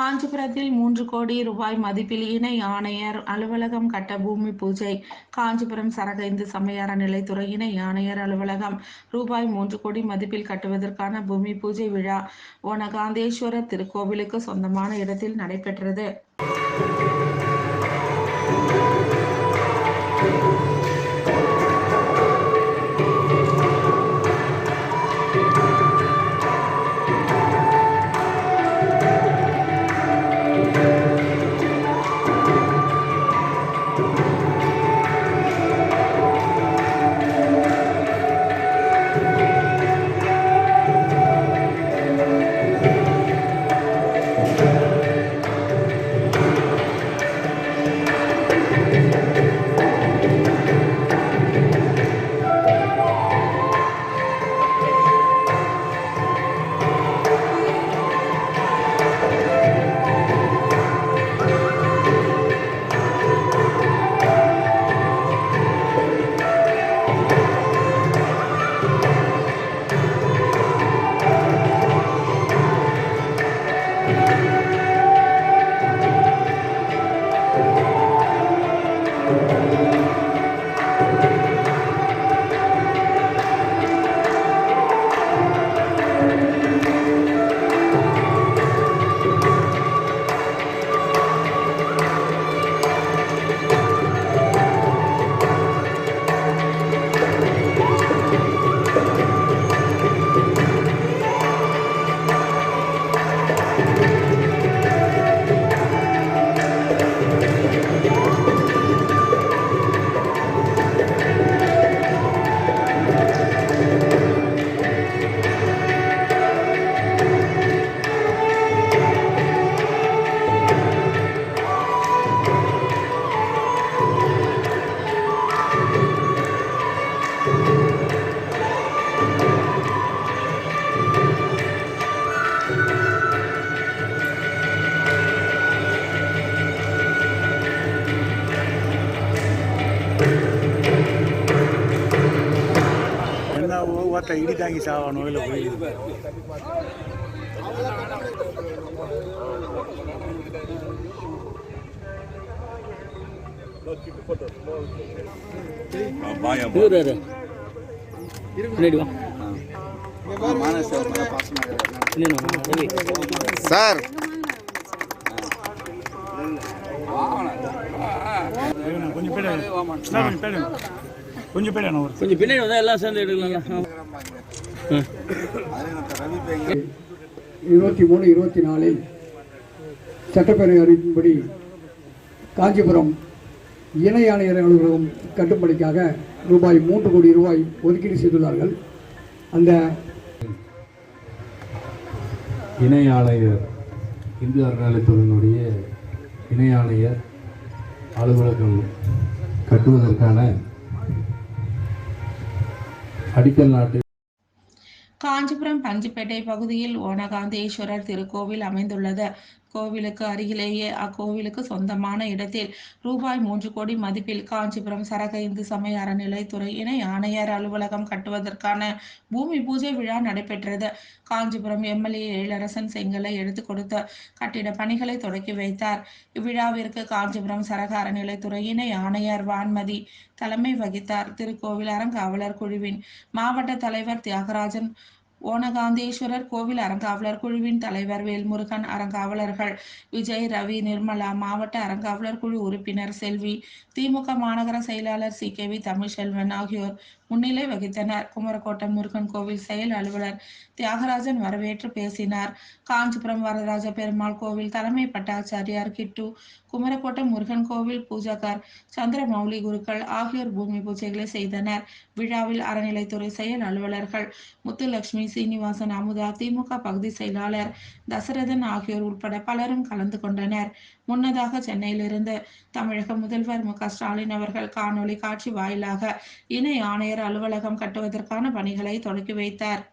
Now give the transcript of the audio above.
காஞ்சிபுரத்தில் 3 கோடி ரூபாய் மதிப்பில் இணை ஆணையர் அலுவலகம் கட்ட பூமி பூஜை. காஞ்சிபுரம் சரக இந்து சமய அறநிலைத்துறை இணை ஆணையர் அலுவலகம் ரூபாய் 3 கோடி மதிப்பில் கட்டுவதற்கான பூமி பூஜை விழா ஓனகாந்தேஸ்வரர் திருக்கோவிலுக்கு சொந்தமான இடத்தில் நடைபெற்றது. இடி தாங்கி சாவா நோயில் போய் சார் கொஞ்சம் பின்னாடி வந்தால் எல்லாம் சேர்ந்து எடுக்கலாம். 23-24 சட்டப்பேரவை அறிவிப்பின்படி காஞ்சிபுரம் இணை ஆணையர் அலுவலகம் கட்டுப்படிக்காக ரூபாய் 3 கோடி ரூபாய் ஒதுக்கீடு செய்துள்ளார்கள். அந்த இணை ஆணையர் இந்து அறநிலையத்துறையினுடைய இணை ஆணையர் அலுவலகம் கட்டுவதற்கான அடிக்கல் நாட்டு காஞ்சிபுரம் பஞ்சுப்பேட்டை பகுதியில் ஓனகாந்தேஸ்வரர் திருக்கோவில் அமைந்துள்ளது. கோவிலுக்கு அருகிலேயே அக்கோவிலுக்கு சொந்தமான இடத்தில் ரூபாய் 3 கோடி மதிப்பில் காஞ்சிபுரம் சரக இந்து சமய அறநிலைத்துறை இணை ஆணையர் அலுவலகம் கட்டுவதற்கான பூமி பூஜை விழா நடைபெற்றது. காஞ்சிபுரம் எம்எல்ஏ எழிலரசன் செங்கலை எடுத்துக் கொடுத்து கட்டிட பணிகளை தொடக்கி வைத்தார். இவ்விழாவிற்கு காஞ்சிபுரம் சரக அறநிலைத்துறை இணை ஆணையர் வான்மதி தலைமை வகித்தார். திருக்கோவில் அறங்காவலர் குழுவின் மாவட்ட தலைவர் தியாகராஜன், ஓனகாந்தேஸ்வரர் கோவில் அறங்காவலர் குழுவின் தலைவர் வேல்முருகன், அறங்காவலர்கள் விஜய், ரவி, நிர்மலா, மாவட்ட அறங்காவலர் குழு உறுப்பினர் செல்வி, திமுக மாநகர செயலாளர் CKV தமிழ்செல்வன் ஆகியோர் முன்னிலை வகித்தனர். குமரக்கோட்டம் முருகன் கோவில் செயல் அலுவலர் தியாகராஜன் வரவேற்று பேசினார். காஞ்சிபுரம் வரதராஜ பெருமாள் கோவில் தலைமை பட்டாச்சாரியார் கிட்டு, குமரக்கோட்டம் முருகன் கோவில் பூஜகர் சந்திரமௌலி குருக்கள் ஆகியோர் பூமி பூஜைகளை செய்தனர். விழாவில் அறநிலைத்துறை செயல் அலுவலர்கள் முத்துலட்சுமி, சீனிவாசன், அமுதா, திமுக பகுதி செயலாளர் தசரதன் ஆகியோர் உட்பட பலரும் கலந்து கொண்டனர். முன்னதாக சென்னையிலிருந்து தமிழக முதல்வர் மு.க.ஸ்டாலின் அவர்கள் காணொலி காட்சி வாயிலாக இணை ஆணையர் அலுவலகம் கட்டுவதற்கான பணிகளை தொடக்கி வைத்தார்.